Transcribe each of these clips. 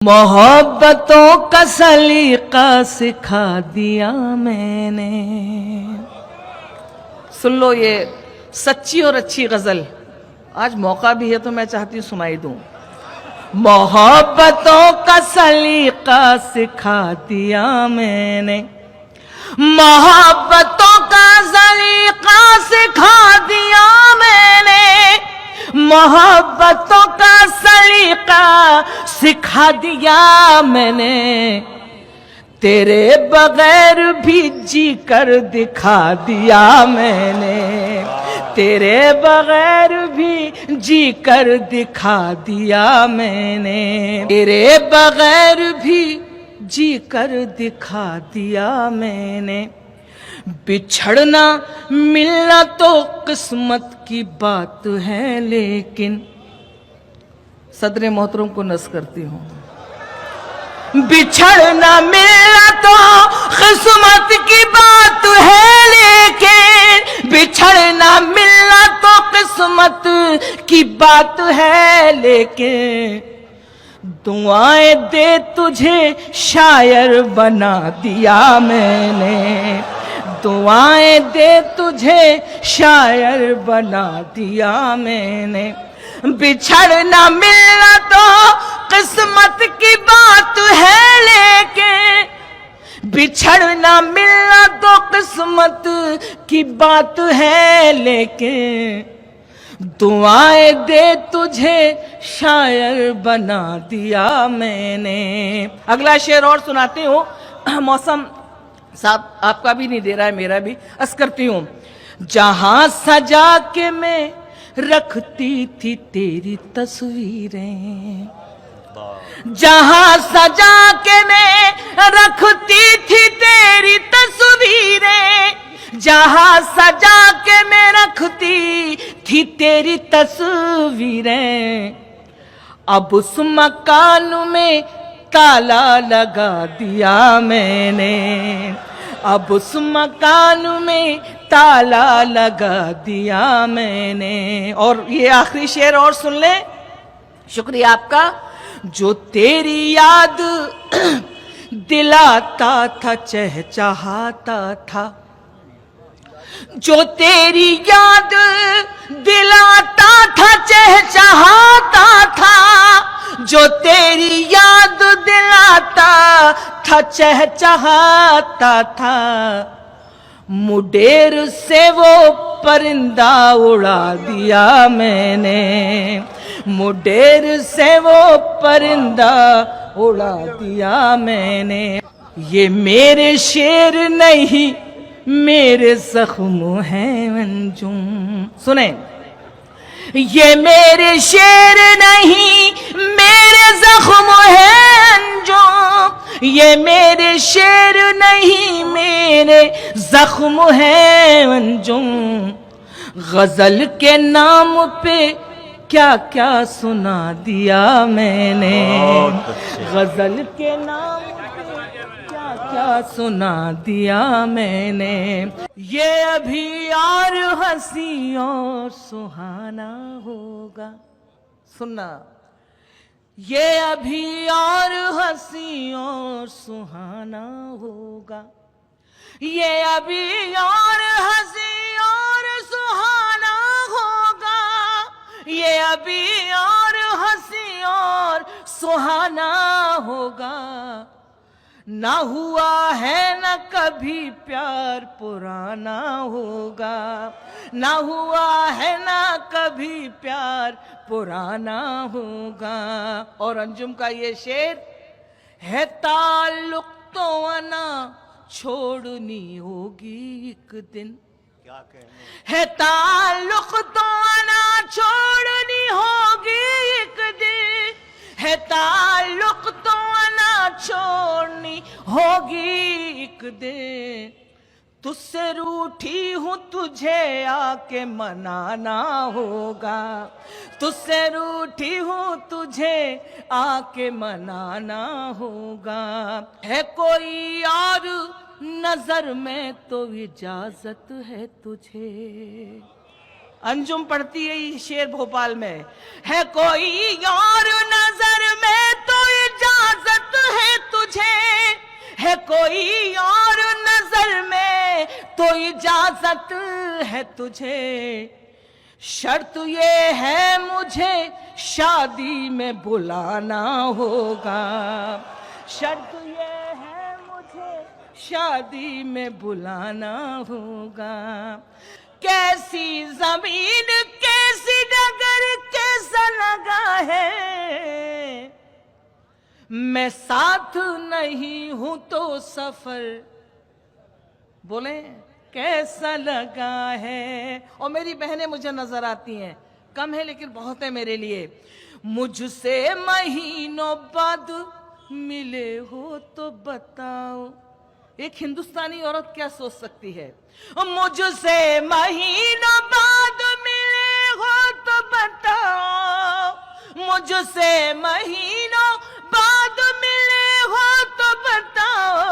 मोहब्बतों का सलीका सिखा दिया मैंने। सुन लो ये सच्ची और अच्छी गजल, आज मौका भी है तो मैं चाहती हूँ सुनाई दूं। मोहब्बतों का सलीका सिखा दिया मैंने, मोहब्बतों का सलीका सिखा दिया मैंने, मोहब्बतों का सलीका सिखा दिया मैंने। तेरे बगैर भी जी कर दिखा दिया मैंने, तेरे बगैर भी जी कर दिखा दिया मैंने, तेरे बगैर भी जी कर दिखा दिया मैंने। बिछड़ना मिलना तो किस्मत की बात है, लेकिन सदर मोहतरम को नस करती हूँ। बिछड़ना मिलना तो किस्मत की बात है, लेकिन बिछड़ना मिलना तो किस्मत की बात है, लेकिन दुआएं दे तुझे शायर बना दिया मैंने, दुआएं दे तुझे शायर बना दिया मैंने। बिछड़ना मिलना तो किस्मत की बात है, लेकिन बिछड़ना मिलना तो किस्मत की बात है, लेकिन दुआएं दे तुझे शायर बना दिया मैंने। अगला शेर और सुनाती हूँ। मौसम साहब आपका भी नहीं दे रहा है, मेरा भी अर्ज करती हूँ। जहां सजा के मैं रखती थी तेरी तस्वीरें, जहां सजा के मैं रखती थी तेरी तस्वीरें, जहां सजा के मैं रखती थी तेरी तस्वीरें, अब उस मकान में ताला लगा दिया मैंने, अब उस मकान में ताला लगा दिया मैंने। और ये आखिरी शेर और सुन ले, शुक्रिया आपका। जो तेरी याद दिलाता था चहचहाता था, जो तेरी याद दिलाता था चहचहाता था, जो तेरी याद दिलाता था चहचहाता था, मुडेर से वो परिंदा उड़ा दिया मैंने, मुडेर से वो परिंदा उड़ा दिया मैंने। ये मेरे शेर नहीं मेरे जख्म हैं अंजुम। सुने, ये मेरे शेर नहीं मेरे जख्म हैं अंजुम, ये मेरे शेर नहीं मेरे जख्म हैं अंजुम। गजल के नाम पे क्या क्या सुना दिया मैंने, गजल के नाम क्या क्या सुना दिया मैंने। ये अभी और हंसी और सुहाना होगा, सुनना, ये अभी और हंसी और सुहाना होगा, ये अभी और हंसी और सुहाना होगा, ये अभी और हंसी और सुहाना होगा। ना हुआ है ना कभी प्यार पुराना होगा, ना हुआ है ना कभी प्यार पुराना होगा। और अंजुम का ये शेर है, ताल्लुक तो आना छोड़नी होगी एक दिन, क्या कहने है, ताल्लुक तो आना छोड़नी होगी एक दिन, है ताल्लुक तो आना छोड़नी होगी एक दिन। तुझसे रूठी हूँ तुझे आके मनाना होगा, तुझसे रूठी हूँ तुझे आके मनाना होगा। है कोई और नजर में तो इजाजत है तुझे। अंजुम पढ़ती है ये शेर भोपाल में, है कोई और नजर में तो इजाजत इजाजत है तुझे, शर्त ये है मुझे शादी में बुलाना होगा। शर्त ये है मुझे शादी में बुलाना होगा। कैसी जमीन कैसी डगर कैसा लगा है, मैं साथ नहीं हूं तो सफर बोले कैसा लगा है। और मेरी बहनें मुझे नजर आती हैं, कम है लेकिन बहुत है मेरे लिए। मुझसे महीनों बाद मिले हो तो बताओ, एक हिंदुस्तानी औरत क्या सोच सकती है। मुझसे महीनों बाद मिले हो तो बताओ, मुझसे महीनों बाद मिले हो तो बताओ,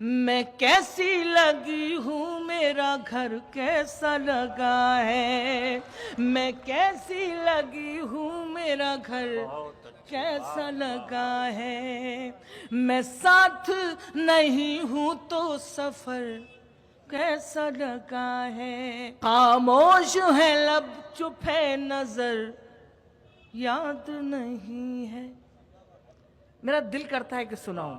मैं कैसी लगी हूँ, मेरा घर कैसा लगा है। मैं कैसी लगी हूँ, मेरा घर कैसा लगा है। मैं साथ नहीं हूँ तो सफर कैसा लगा है। खामोश है लब चुप है नजर याद नहीं है। मेरा दिल करता है कि सुनाऊं।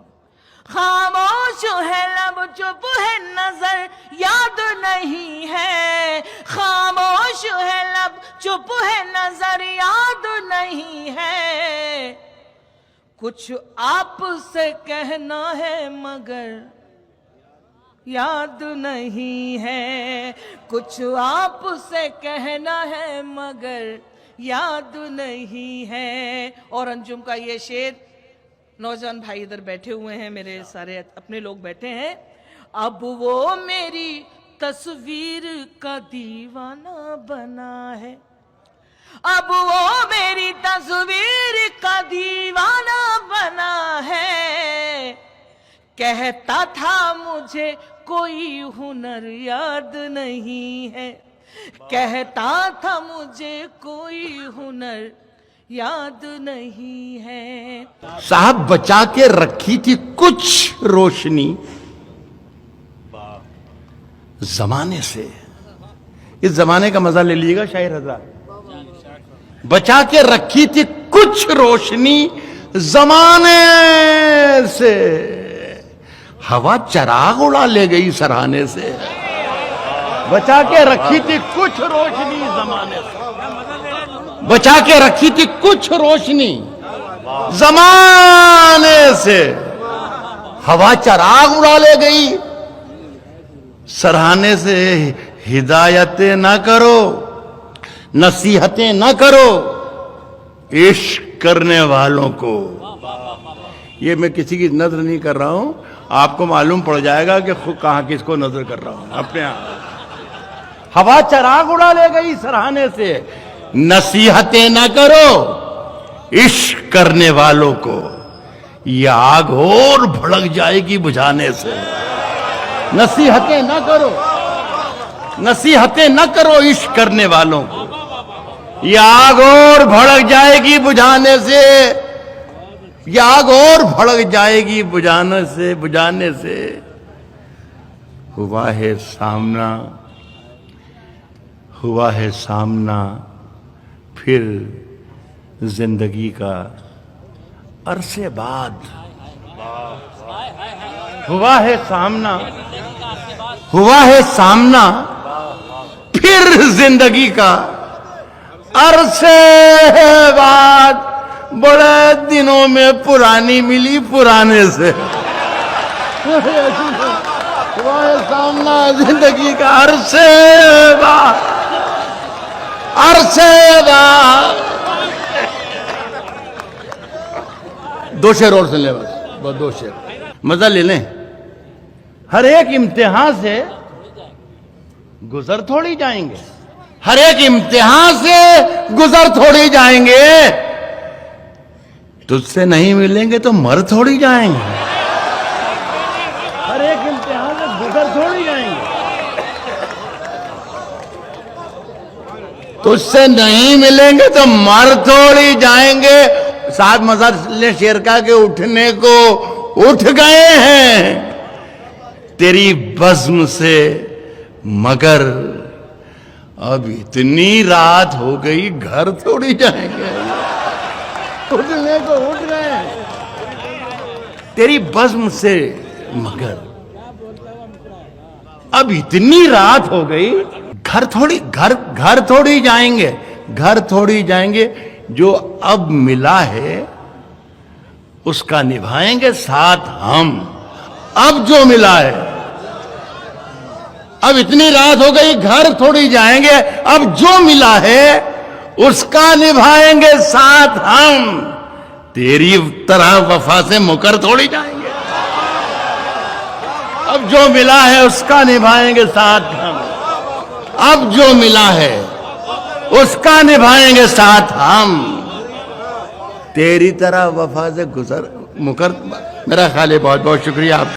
खामोश है लब चुप है नजर याद नहीं है। खामोश है लब चुप है नजर याद नहीं है। कुछ आपसे कहना है मगर याद नहीं है। कुछ आपसे कहना है मगर याद नहीं है। और अंजुम का ये शेर, नौजवान भाई इधर बैठे हुए हैं, मेरे सारे अपने लोग बैठे हैं। अब वो मेरी तस्वीर का दीवाना बना है। अब वो मेरी तस्वीर का दीवाना बना है। कहता था मुझे कोई हुनर याद नहीं है। कहता था मुझे कोई हुनर याद नहीं है। साहब बचा के रखी थी कुछ रोशनी जमाने से। इस जमाने का मजा ले लीजिएगा शायर हजरात। बचा के रखी थी कुछ रोशनी जमाने से, हवा चराग उड़ा ले गई सराहने से। बचा के रखी थी कुछ रोशनी जमाने से, बचा के रखी थी कुछ रोशनी जमाने से, हवा चराग उड़ा ले गई सराहने से। हिदायतें ना करो, नसीहतें ना करो इश्क करने वालों को। ये मैं किसी की नजर नहीं कर रहा हूं, आपको मालूम पड़ जाएगा कि खुद कहां किसको नजर कर रहा हूं अपने आप। हवा चराग उड़ा ले गई सराहने से, नसीहतें ना करो इश्क करने वालों को, ये आग और भड़क जाएगी बुझाने से। नसीहतें ना करो, नसीहतें ना करो इश्क करने वालों को, ये आग और भड़क जाएगी बुझाने से। ये आग और भड़क जाएगी बुझाने से, बुझाने से। हुआ है सामना, हुआ है सामना फिर जिंदगी का अरसे बाद। हुआ है सामना, हुआ है सामना फिर जिंदगी का अरसे बाद। बड़े दिनों में पुरानी मिली पुराने से। हुआ है सामना जिंदगी का अरसे बाद, अरसे बाद। दो शेर और सुन ले बस दो शेर, मजा ले लें। हर एक इम्तिहान से गुजर थोड़ी जाएंगे, हर एक इम्तिहान से गुजर थोड़ी जाएंगे। तुझसे नहीं मिलेंगे तो मर थोड़ी जाएंगे। हर एक इम्तिहान से गुजर थोड़ी जाएंगे। तुझसे नहीं मिलेंगे तो मर थोड़ी जाएंगे। साथ मजा ले शेर का के उठने को उठ गए हैं, तेरी बज़्म से, मगर अब इतनी रात हो गई, घर थोड़ी जाएंगे। उठने को उठ रहे हैं। तेरी बज़्म से, मगर अब इतनी रात हो गई, घर थोड़ी जाएंगे, घर थोड़ी जाएंगे। जो अब मिला है उसका निभाएंगे साथ हम। अब जो मिला है, अब इतनी रात हो गई, घर थोड़ी जाएंगे। अब जो मिला है उसका निभाएंगे साथ हम। तेरी तरह वफा से मुकर थोड़ी जाएंगे। अब जो मिला है उसका निभाएंगे साथ हम। अब जो मिला है उसका निभाएंगे साथ हम। तेरी तरह वफा से मुकर। मेरा ख्याल है। बहुत बहुत शुक्रिया आप।